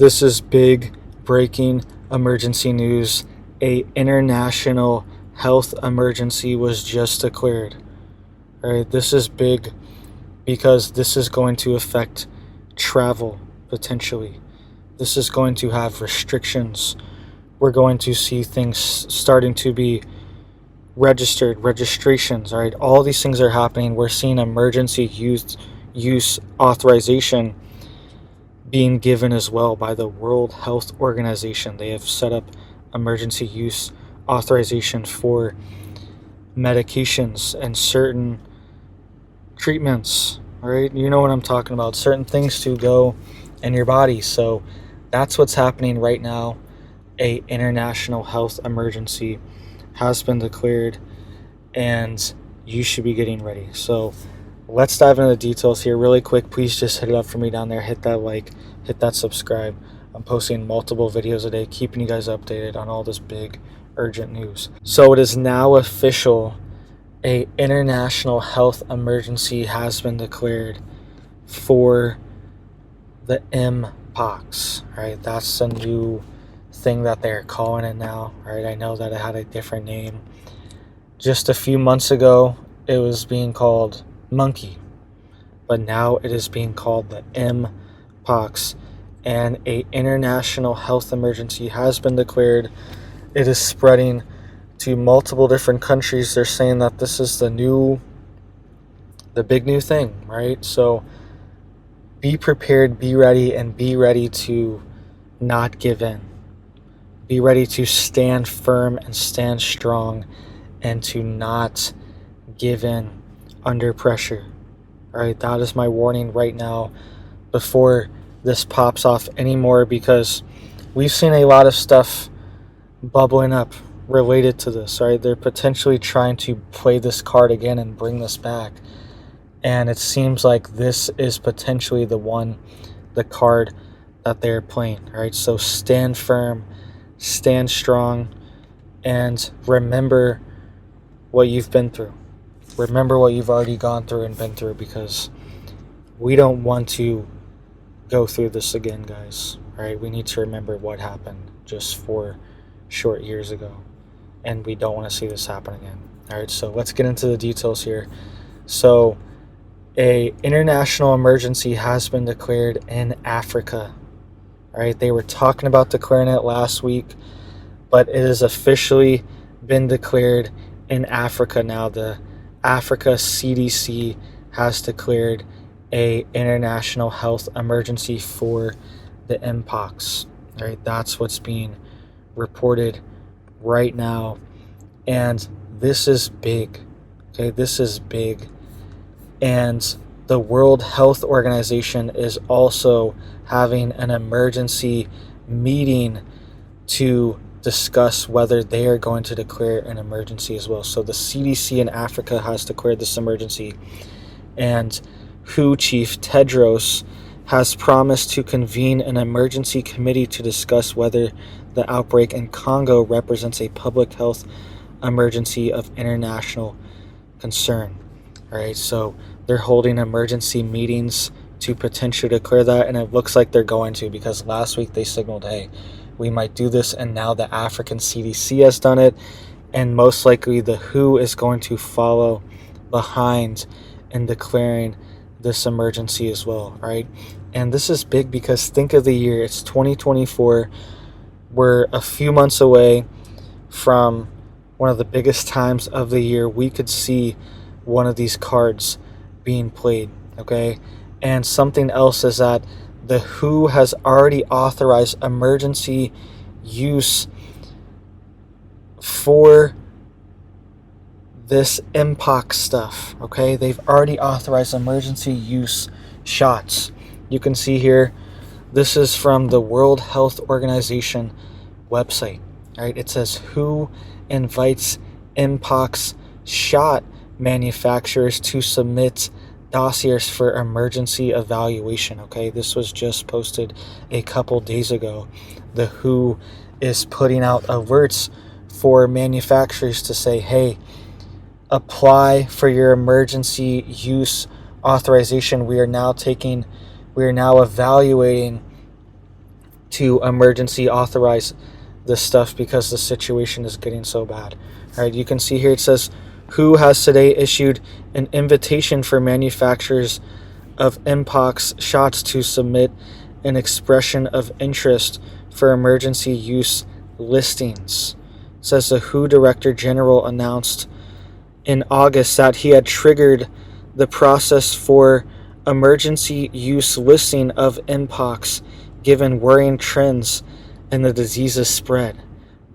This is big breaking emergency news. A international health emergency was just declared. All right, this is big because this is going to affect travel potentially. This is going to have restrictions. We're going to see things starting to be registrations, all right? All these things are happening. We're seeing emergency use authorization being given as well by the World Health Organization. They have set up emergency use authorization for medications and certain treatments, all right? You know what I'm talking about, certain things to go in your body. So that's what's happening right now. A international health emergency has been declared, and you should be getting ready. So let's dive into the details here really quick. Please just hit it up for me down there. Hit that like, hit that subscribe. I'm posting multiple videos a day, keeping you guys updated on all this big urgent news. So it is now official. A international health emergency has been declared for the mpox. Right, that's the new thing that they're calling it now. Right, I know that it had a different name. Just a few months ago, it was being called monkey, but now it is being called the mpox, and a international health emergency has been declared. It is spreading to multiple different countries. They're saying that this is the big new thing, right? So be prepared, be ready, and be ready to not give in. Be ready to stand firm and stand strong, and to not give in under pressure. All right, that is my warning right now before this pops off anymore, because we've seen a lot of stuff bubbling up related to this. Right, they're potentially trying to play this card again and bring this back, and it seems like this is potentially the card that they're playing. Right, so stand firm, stand strong, and remember what you've been through. Remember what you've already gone through and been through, because we don't want to go through this again, guys. All right, we need to remember what happened just 4 short years ago, and we don't want to see this happen again. All right, so let's get into the details here. So a international emergency has been declared in Africa. All right, they were talking about declaring it last week, but it has officially been declared in Africa now. The Africa CDC has declared a international health emergency for the mpox. All right, that's what's being reported right now, and this is big. Okay, this is big, and the World Health Organization is also having an emergency meeting to discuss whether they are going to declare an emergency as well. So the CDC in Africa has declared this emergency, and WHO Chief Tedros has promised to convene an emergency committee to discuss whether the outbreak in Congo represents a public health emergency of international concern. All right, so they're holding emergency meetings to potentially declare that, and it looks like they're going to, because last week they signaled, hey, we might do this, and now the African CDC has done it, and most likely the WHO is going to follow behind in declaring this emergency as well, right? And this is big because think of the year, it's 2024. We're a few months away from one of the biggest times of the year. We could see one of these cards being played, okay? And something else is that the WHO has already authorized emergency use for this mpox stuff, okay? They've already authorized emergency use shots. You can see here, this is from the World Health Organization website, all right? It says WHO invites mpox shot manufacturers to submit dossiers for emergency evaluation. Okay, this was just posted a couple days ago. The WHO is putting out alerts for manufacturers to say, hey, apply for your emergency use authorization. We are now evaluating to emergency authorize this stuff because the situation is getting so bad. All right, you can see here it says, WHO has today issued an invitation for manufacturers of mpox shots to submit an expression of interest for emergency use listings. It says the WHO Director General announced in August that he had triggered the process for emergency use listing of mpox given worrying trends in the disease's spread.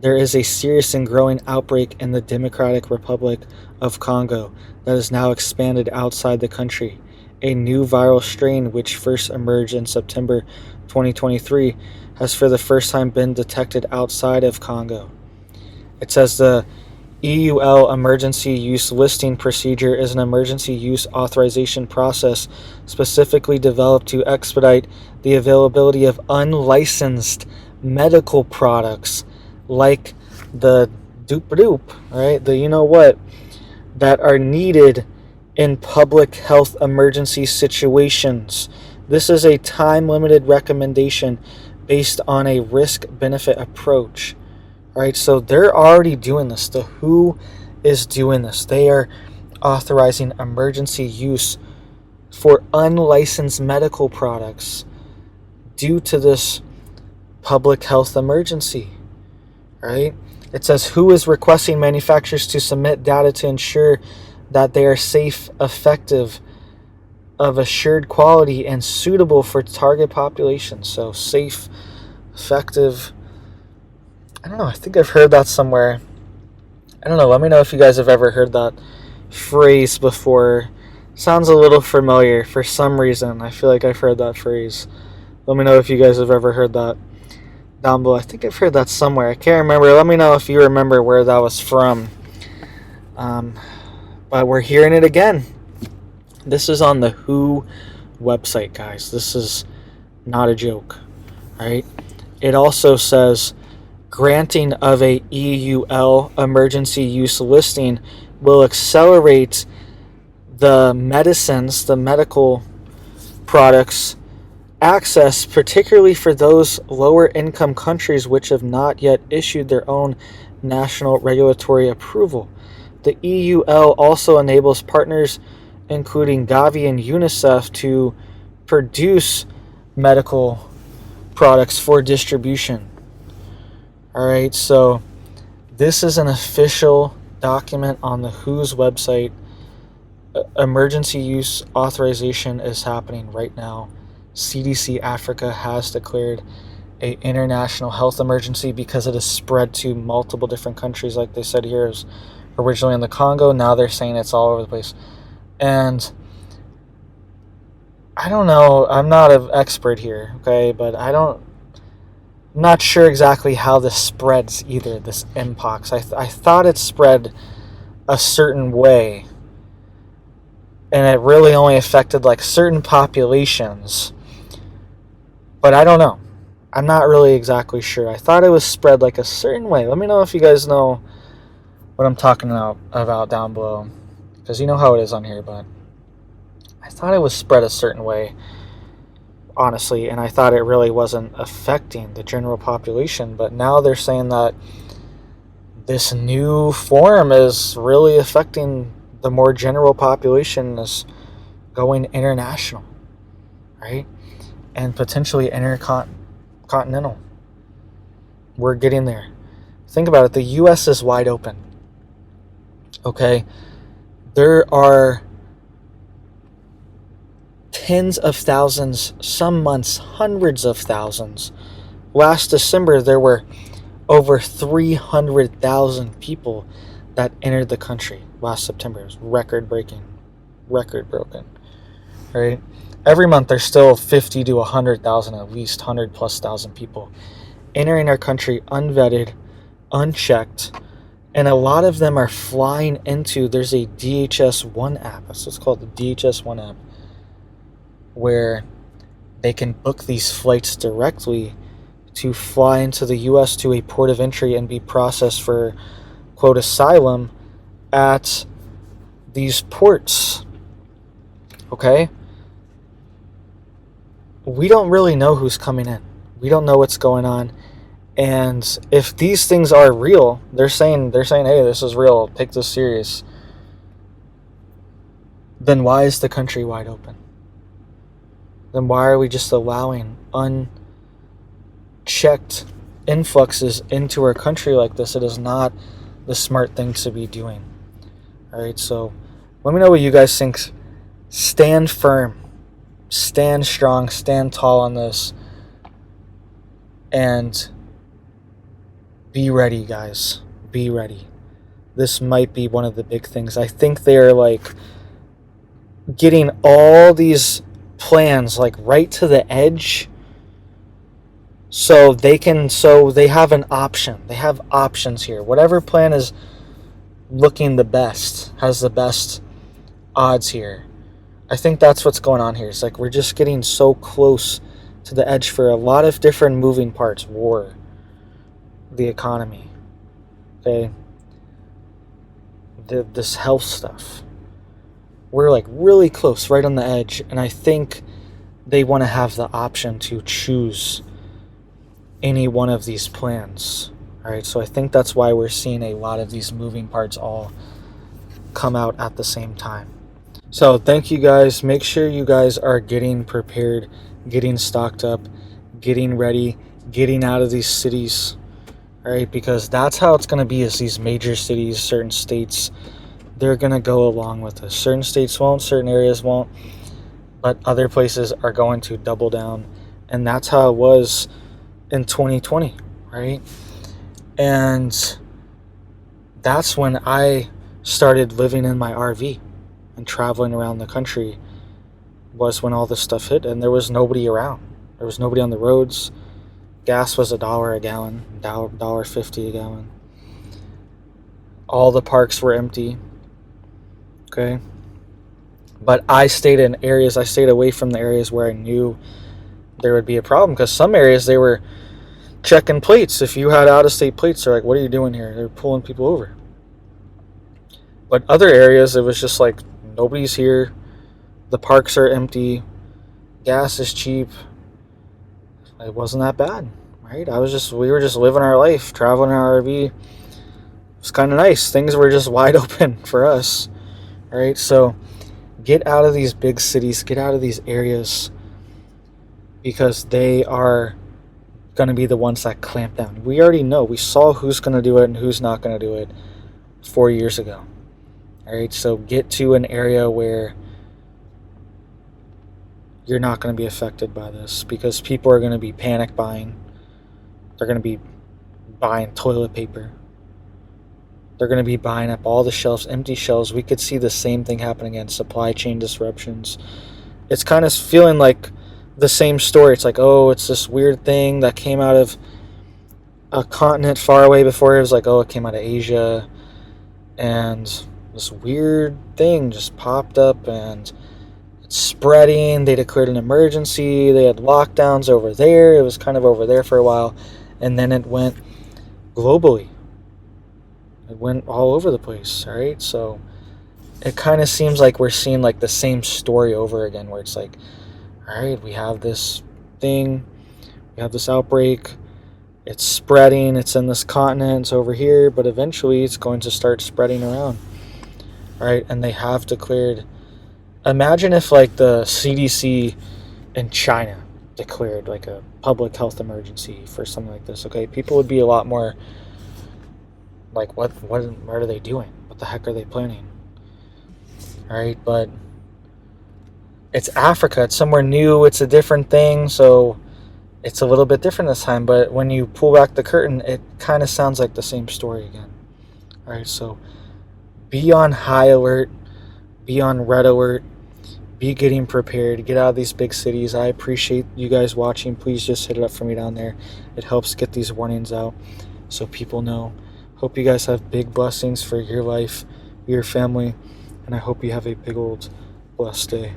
There is a serious and growing outbreak in the Democratic Republic of Congo that has now expanded outside the country. A new viral strain, which first emerged in September 2023, has for the first time been detected outside of Congo. It says the EUL emergency use listing procedure is an emergency use authorization process specifically developed to expedite the availability of unlicensed medical products like the doop-a-doop, right? The you know what, that are needed in public health emergency situations. This is a time-limited recommendation based on a risk-benefit approach. Right, so they're already doing this. The WHO is doing this. They are authorizing emergency use for unlicensed medical products due to this public health emergency. Right? It says WHO is requesting manufacturers to submit data to ensure that they are safe, effective, of assured quality, and suitable for target populations. So safe, effective. I don't know, I think I've heard that somewhere. I don't know, let me know if you guys have ever heard that phrase before. Sounds a little familiar for some reason. I feel like I've heard that phrase. Let me know if you guys have ever heard that down below. I think I've heard that somewhere. I can't remember. Let me know if you remember where that was from. But we're hearing it again. This is on the WHO website, guys. This is not a joke, right? It also says granting of a EUL emergency use listing will accelerate the medicines, the medical products access, particularly for those lower income countries which have not yet issued their own national regulatory approval. The EUL also enables partners including Gavi and UNICEF to produce medical products for distribution. Alright, so this is an official document on the WHO's website. Emergency use authorization is happening right now. CDC Africa has declared an international health emergency because it has spread to multiple different countries. Like they said here, it was originally in the Congo. Now they're saying it's all over the place. And I don't know, I'm not an expert here, okay, but I'm not sure exactly how this spreads either, this mpox. I thought it spread a certain way, and it really only affected like certain populations, but I don't know. I'm not really exactly sure. I thought it was spread like a certain way. Let me know if you guys know what I'm talking about down below, because you know how it is on here, but I thought it was spread a certain way, honestly, and I thought it really wasn't affecting the general population. But now they're saying that this new form is really affecting the more general population, is going international, right? And potentially intercontinental. We're getting there. Think about it. The U.S. is wide open, okay? There are tens of thousands, some months hundreds of thousands. Last December there were over 300,000 people that entered the country. Last September, it was record broken, right? Every month there's still 50 to 100,000, at least 100,000+ people entering our country unvetted, unchecked, and a lot of them are flying into, there's a DHS1 app, that's what's called, the DHS1 app, where they can book these flights directly to fly into the U.S. to a port of entry and be processed for, quote, asylum at these ports. Okay? We don't really know who's coming in. We don't know what's going on. And if these things are real, they're saying, hey, this is real, take this serious. Then why is the country wide open? Then why are we just allowing unchecked influxes into our country like this? It is not the smart thing to be doing. All right, so let me know what you guys think. Stand firm, stand strong, stand tall on this, and be ready, guys. Be ready. This might be one of the big things. I think they're like getting all these plans like right to the edge, so they have an option. They have options here. Whatever plan is looking the best, has the best odds here. I think that's what's going on here. It's like we're just getting so close to the edge for a lot of different moving parts. War, the economy, okay, this health stuff. We're like really close, right on the edge, and I think they want to have the option to choose any one of these plans. All right, so I think that's why we're seeing a lot of these moving parts all come out at the same time. So thank you guys. Make sure you guys are getting prepared, getting stocked up, getting ready, getting out of these cities. All right, because that's how it's going to be. Is these major cities, certain states, they're going to go along with this. Certain states won't, certain areas won't, but other places are going to double down. And that's how it was in 2020, right? And that's when I started living in my RV and traveling around the country, was when all this stuff hit, and there was nobody around. There was nobody on the roads. Gas was $1 a gallon, $1.50 a gallon. All the parks were empty. Okay. But I stayed away from the areas where I knew there would be a problem, because some areas they were checking plates. If you had out-of-state plates, they're like, what are you doing here? They're pulling people over. But other areas, it was just like, nobody's here. The parks are empty. Gas is cheap. It wasn't that bad, right? We were just living our life, traveling in our RV. It was kind of nice. Things were just wide open for us, right? So get out of these big cities, get out of these areas, because they are going to be the ones that clamp down. We already know. We saw who's going to do it and who's not going to do it 4 years ago. All right, so get to an area where you're not going to be affected by this, because people are going to be panic buying. They're going to be buying toilet paper. They're going to be buying up all the shelves, empty shelves. We could see the same thing happening again, supply chain disruptions. It's kind of feeling like the same story. It's like, oh, it's this weird thing that came out of a continent far away. Before it was like, oh, it came out of Asia, and this weird thing just popped up and it's spreading. They declared an emergency. They had lockdowns over there. It was kind of over there for a while, and then it went globally. It went all over the place, all right? So it kind of seems like we're seeing like the same story over again, where it's like, all right, we have this thing, we have this outbreak, it's spreading, it's in this continent, it's over here, but eventually it's going to start spreading around, all right? And they have declared, imagine if like the CDC in China declared like a public health emergency for something like this, okay? People would be a lot more like, what are they doing? What the heck are they planning? All right, but it's Africa. It's somewhere new. It's a different thing, so it's a little bit different this time. But when you pull back the curtain, it kind of sounds like the same story again. All right, so be on high alert. Be on red alert. Be getting prepared. Get out of these big cities. I appreciate you guys watching. Please just hit it up for me down there. It helps get these warnings out so people know. Hope you guys have big blessings for your life, your family, and I hope you have a big old blessed day.